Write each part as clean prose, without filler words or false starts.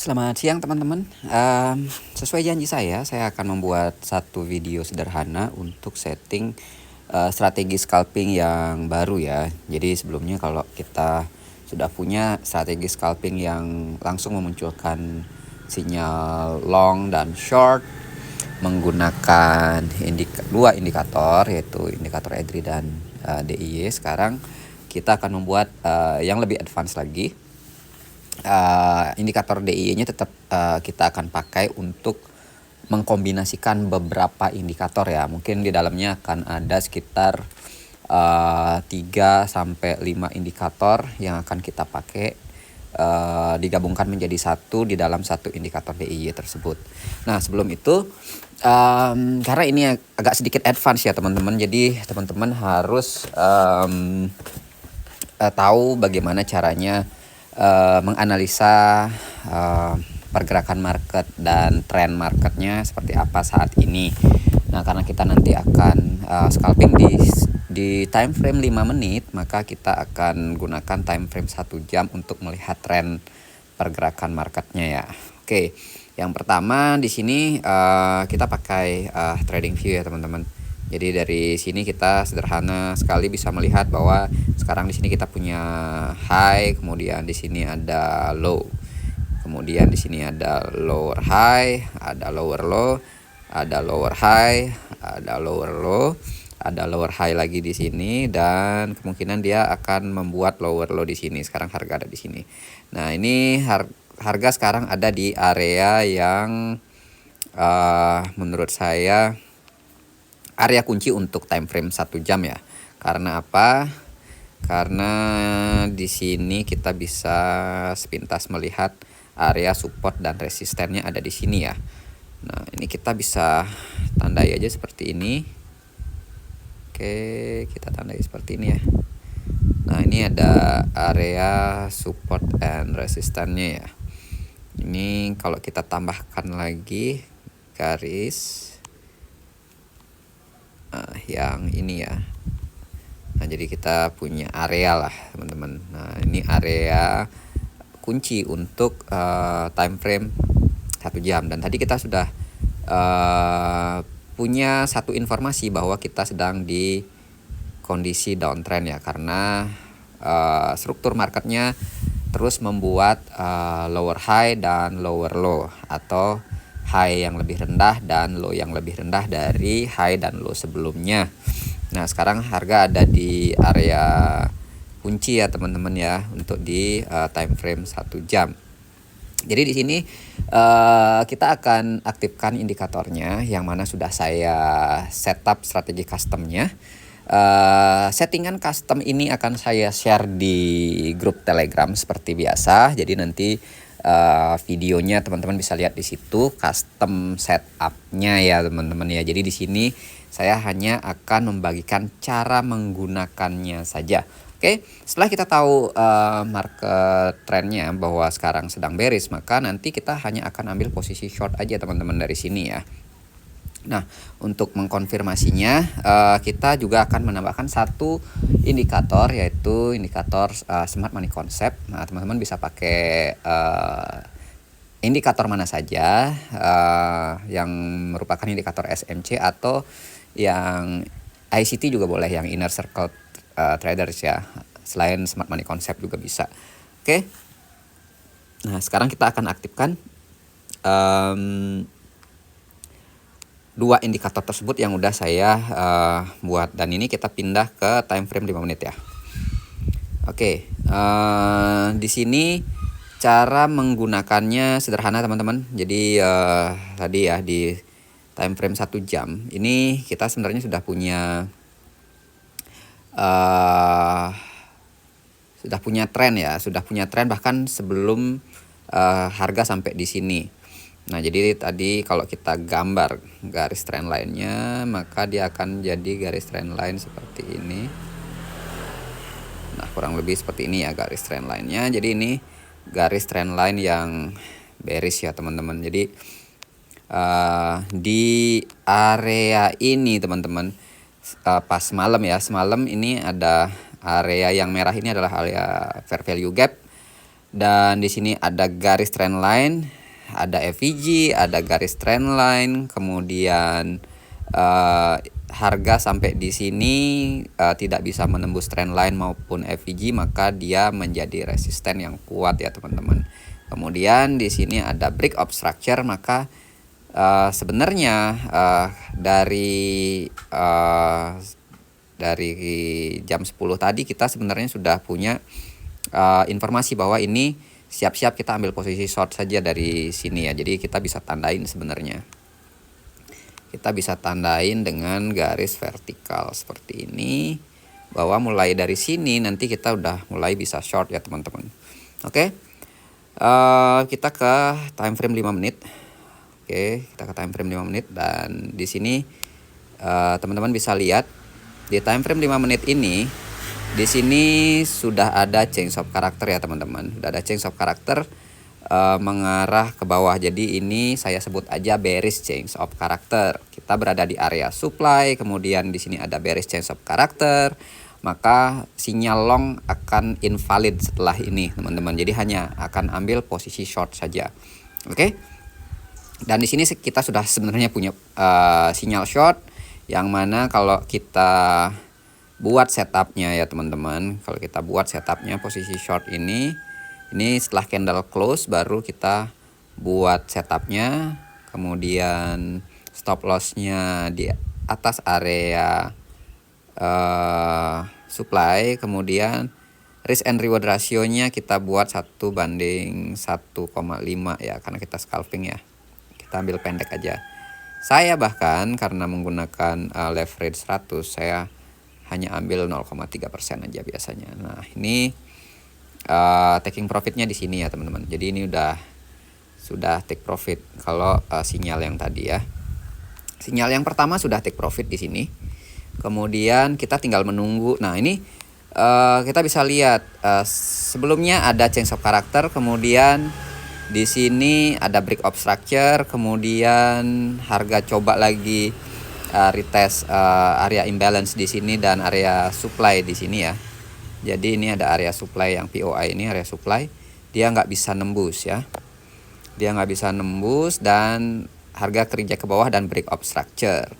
Selamat siang teman-teman. Sesuai janji saya akan membuat satu video sederhana untuk setting strategi scalping yang baru ya. Jadi sebelumnya kalau kita sudah punya strategi scalping yang langsung memunculkan sinyal long dan short menggunakan dua indikator, yaitu indikator EDRI dan DIY. Sekarang kita akan membuat yang lebih advance lagi. Indikator DIY-nya tetap kita akan pakai untuk mengkombinasikan beberapa indikator ya. Mungkin di dalamnya akan ada sekitar 3 sampai 5 indikator yang akan kita pakai digabungkan menjadi satu di dalam satu indikator DIY tersebut. Nah, sebelum itu karena ini agak sedikit advance ya teman-teman. Jadi teman-teman harus tahu bagaimana caranya menganalisa pergerakan market dan tren marketnya seperti apa saat ini. Nah, karena kita nanti akan scalping di time frame 5 menit, maka kita akan gunakan time frame 1 jam untuk melihat tren pergerakan marketnya ya. Oke, yang pertama di sini kita pakai trading view ya teman-teman. Jadi dari sini kita sederhana sekali bisa melihat bahwa sekarang di sini kita punya high, kemudian di sini ada low. Kemudian di sini ada lower high, ada lower low, ada lower high, ada lower low, ada lower high lagi di sini, dan kemungkinan dia akan membuat lower low di sini. Sekarang harga ada di sini. Nah, ini harga sekarang ada di area yang menurut saya area kunci untuk time frame 1 jam ya. Karena apa? Karena di sini kita bisa sepintas melihat area support dan resistennya ada di sini ya. Nah, ini kita bisa tandai aja seperti ini. Oke, kita tandai seperti ini ya. Nah, ini ada area support dan resistannya ya. Ini kalau kita tambahkan lagi garis yang ini ya. Nah, jadi kita punya area lah teman-teman. Nah, ini area kunci untuk time frame 1 jam. Dan tadi kita sudah punya satu informasi bahwa kita sedang di kondisi downtrend ya, karena struktur marketnya terus membuat lower high dan lower low, atau high yang lebih rendah dan low yang lebih rendah dari high dan low sebelumnya. Nah, sekarang harga ada di area kunci ya teman-teman ya, untuk di time frame 1 jam. Jadi di sini kita akan aktifkan indikatornya, yang mana sudah saya setup strategi customnya. Settingan custom ini akan saya share di grup Telegram seperti biasa. Jadi nanti videonya teman-teman bisa lihat di situ custom setupnya ya teman-teman ya. Jadi di sini saya hanya akan membagikan cara menggunakannya saja. Oke, setelah kita tahu market trennya bahwa sekarang sedang bearish, maka nanti kita hanya akan ambil posisi short aja teman-teman dari sini ya. Nah, untuk mengkonfirmasinya kita juga akan menambahkan satu indikator, yaitu indikator Smart Money Concept. Nah, teman-teman bisa pakai indikator mana saja yang merupakan indikator SMC, atau yang ICT juga boleh, yang Inner Circle Traders ya. Selain Smart Money Concept juga bisa. Oke. Nah, sekarang kita akan aktifkan dua indikator tersebut yang udah saya buat, dan ini kita pindah ke time frame 5 menit ya. Oke, di sini cara menggunakannya sederhana teman-teman. Jadi tadi ya di time frame 1 jam ini kita sebenarnya sudah punya tren ya, sudah punya tren bahkan sebelum harga sampai di sini. Nah, jadi tadi kalau kita gambar garis trend line-nya, maka dia akan jadi garis trend line seperti ini. Nah, kurang lebih seperti ini ya garis trend line-nya. Jadi ini garis trend line yang bearish ya teman-teman. Jadi di area ini teman-teman, pas malam ya, semalam ini ada area yang merah ini adalah area fair value gap. Dan di sini ada garis trend line, ada FVG, ada garis trend line, kemudian harga sampai di sini tidak bisa menembus trend line maupun FVG, maka dia menjadi resisten yang kuat ya teman-teman. Kemudian di sini ada break of structure, maka sebenarnya dari jam 10 tadi kita sebenarnya sudah punya informasi bahwa ini siap-siap kita ambil posisi short saja dari sini ya. Jadi kita bisa tandain sebenarnya. Kita bisa tandain dengan garis vertikal seperti ini, bahwa mulai dari sini nanti kita udah mulai bisa short ya teman-teman. Oke. Kita ke time frame 5 menit. Oke, kita ke time frame 5 menit, dan di sini teman-teman bisa lihat di time frame 5 menit ini, di sini sudah ada change of character ya teman-teman. Sudah ada change of character mengarah ke bawah. Jadi ini saya sebut aja bearish change of character. Kita berada di area supply, kemudian di sini ada bearish change of character. Maka sinyal long akan invalid setelah ini teman-teman. Jadi hanya akan ambil posisi short saja. Oke. Dan di sini kita sudah sebenarnya punya sinyal short, yang mana kalau kita buat setupnya ya teman-teman, kalau kita buat setupnya posisi short ini setelah candle close baru kita buat setupnya, kemudian stop lossnya di atas area supply, kemudian risk and reward rasionya kita buat 1:1,5 ya, karena kita scalping ya, kita ambil pendek aja. Saya bahkan karena menggunakan leverage 100, saya hanya ambil 0,3% aja biasanya. Nah ini taking profitnya di sini ya teman-teman. Jadi ini sudah take profit kalau sinyal yang tadi ya. Sinyal yang pertama sudah take profit di sini. Kemudian kita tinggal menunggu. Nah ini kita bisa lihat sebelumnya ada change of character, kemudian di sini ada break of structure, kemudian harga coba lagi retest area imbalance di sini dan area supply di sini ya. Jadi ini ada area supply yang POI ini, area supply dia nggak bisa nembus ya. Dia nggak bisa nembus dan harga kerja ke bawah dan break of structure.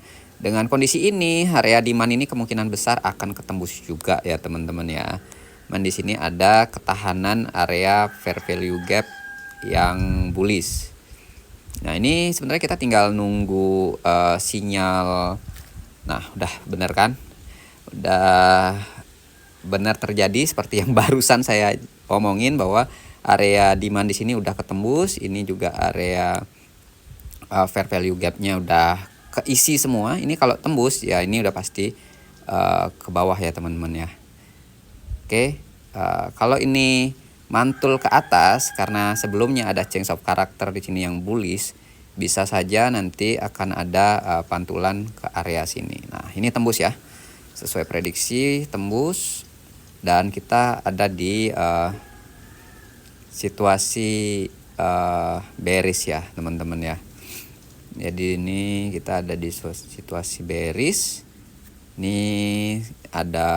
Dengan kondisi ini area demand ini kemungkinan besar akan ketembus juga ya teman-teman ya. Dan di sini ada ketahanan area fair value gap yang bullish. Nah ini sebenarnya kita tinggal nunggu sinyal. Nah udah bener kan, udah benar terjadi seperti yang barusan saya omongin, bahwa area demand di sini udah ketembus. Ini juga area fair value gapnya udah keisi semua. Ini kalau tembus ya ini udah pasti ke bawah ya teman-teman ya. Oke, kalau ini mantul ke atas karena sebelumnya ada change of character di sini yang bullish, bisa saja nanti akan ada pantulan ke area sini. Nah ini tembus ya, sesuai prediksi tembus, dan kita ada di situasi bearish ya teman-teman ya. Jadi ini kita ada di situasi bearish. Ini ada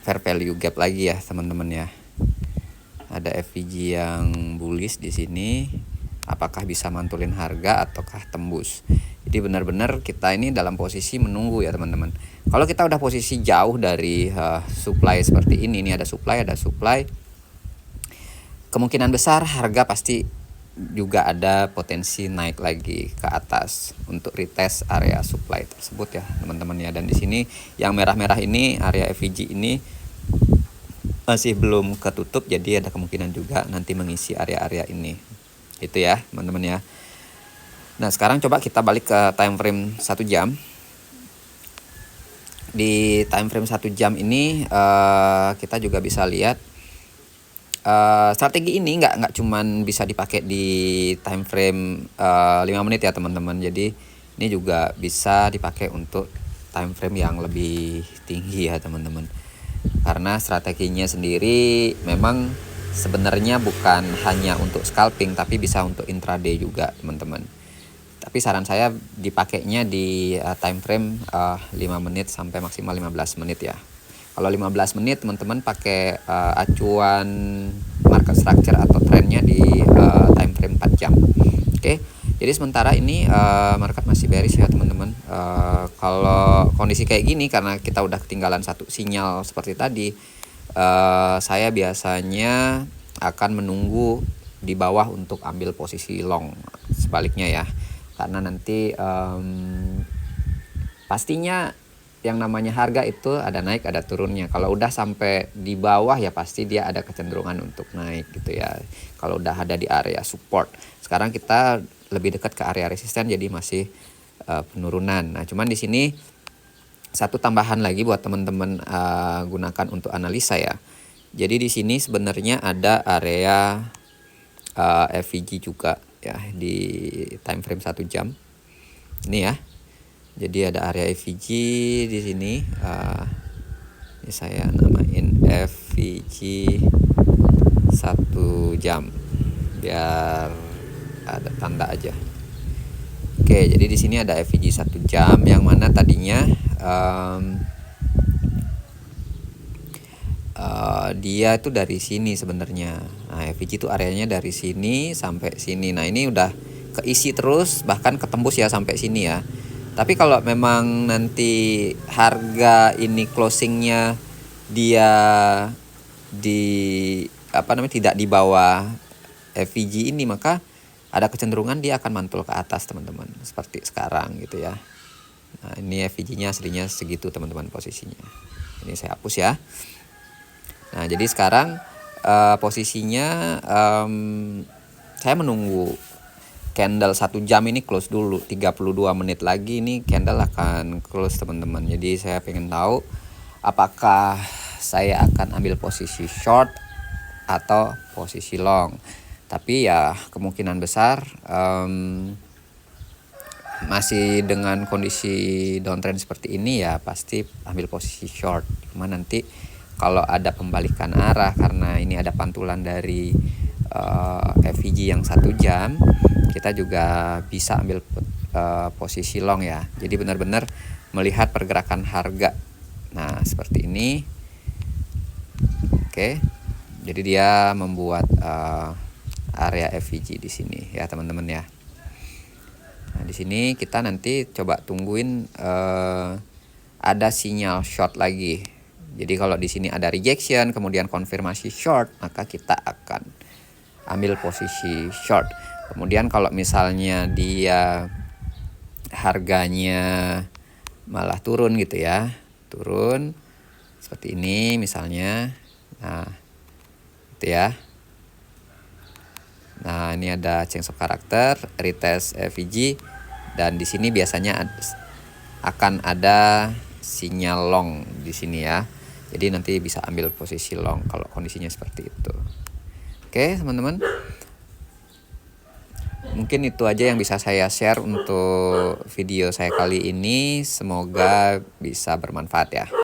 fair value gap lagi ya teman-teman ya. Ada FVG yang bullish di sini. Apakah bisa mantulin harga ataukah tembus? Jadi benar-benar kita ini dalam posisi menunggu ya teman-teman. Kalau kita udah posisi jauh dari supply seperti ini ada supply, kemungkinan besar harga pasti juga ada potensi naik lagi ke atas untuk retest area supply tersebut ya teman-teman ya. Dan di sini yang merah-merah ini area FVG ini masih belum ketutup, jadi ada kemungkinan juga nanti mengisi area-area ini. Itu ya teman-teman ya. Nah sekarang coba kita balik ke time frame 1 jam. Di time frame 1 jam ini kita juga bisa lihat strategi ini nggak cuman bisa dipakai di time frame 5 menit ya teman-teman. Jadi ini juga bisa dipakai untuk time frame yang lebih tinggi ya teman-teman. Karena strateginya sendiri memang sebenarnya bukan hanya untuk scalping, tapi bisa untuk intraday juga teman-teman. Tapi saran saya dipakainya di time frame 5 menit sampai maksimal 15 menit ya. Kalau 15 menit teman-teman pakai acuan market structure atau trennya di time frame 4 jam. Oke. Jadi sementara ini market masih bearish ya teman-teman. Kalau kondisi kayak gini karena kita udah ketinggalan satu sinyal seperti tadi, saya biasanya akan menunggu di bawah untuk ambil posisi long. Sebaliknya ya, karena nanti pastinya yang namanya harga itu ada naik ada turunnya. Kalau udah sampai di bawah ya pasti dia ada kecenderungan untuk naik gitu ya. Kalau udah ada di area support. Sekarang kita lebih dekat ke area resisten jadi masih penurunan. Nah, cuman di sini satu tambahan lagi buat teman-teman gunakan untuk analisa ya. Jadi di sini sebenarnya ada area FVG juga ya di time frame 1 jam. Ini ya. Jadi ada area FVG di sini. Ini saya namain FVG 1 jam biar ada tanda aja. Oke, jadi di sini ada FVG 1 jam yang mana tadinya dia itu dari sini sebenarnya. Nah, FVG itu areanya dari sini sampai sini. Nah, ini udah keisi terus bahkan ketembus ya sampai sini ya. Tapi kalau memang nanti harga ini closingnya dia tidak di bawah FVG ini, maka ada kecenderungan dia akan mantul ke atas teman-teman, seperti sekarang gitu ya. Nah, ini FVG-nya aslinya segitu teman-teman posisinya. Ini saya hapus ya. Nah, jadi sekarang posisinya saya menunggu candle 1 jam ini close dulu. 32 menit lagi ini candle akan close teman-teman. Jadi saya pengen tahu apakah saya akan ambil posisi short atau posisi long. Tapi ya kemungkinan besar masih dengan kondisi downtrend seperti ini ya pasti ambil posisi short. Cuma nanti kalau ada pembalikan arah karena ini ada pantulan dari FVG yang 1 jam, kita juga bisa ambil posisi long ya. Jadi benar-benar melihat pergerakan harga. Nah, seperti ini. Oke. Jadi dia membuat area FVG di sini ya, teman-teman ya. Nah, di sini kita nanti coba tungguin ada sinyal short lagi. Jadi kalau di sini ada rejection kemudian konfirmasi short, maka kita akan ambil posisi short. Kemudian kalau misalnya dia harganya malah turun gitu ya, turun seperti ini misalnya. Nah, itu ya. Nah, ini ada change of character, retest FVG, dan di sini biasanya akan ada sinyal long di sini ya. Jadi nanti bisa ambil posisi long kalau kondisinya seperti itu. Oke, teman-teman. Mungkin itu aja yang bisa saya share untuk video saya kali ini. Semoga bisa bermanfaat ya.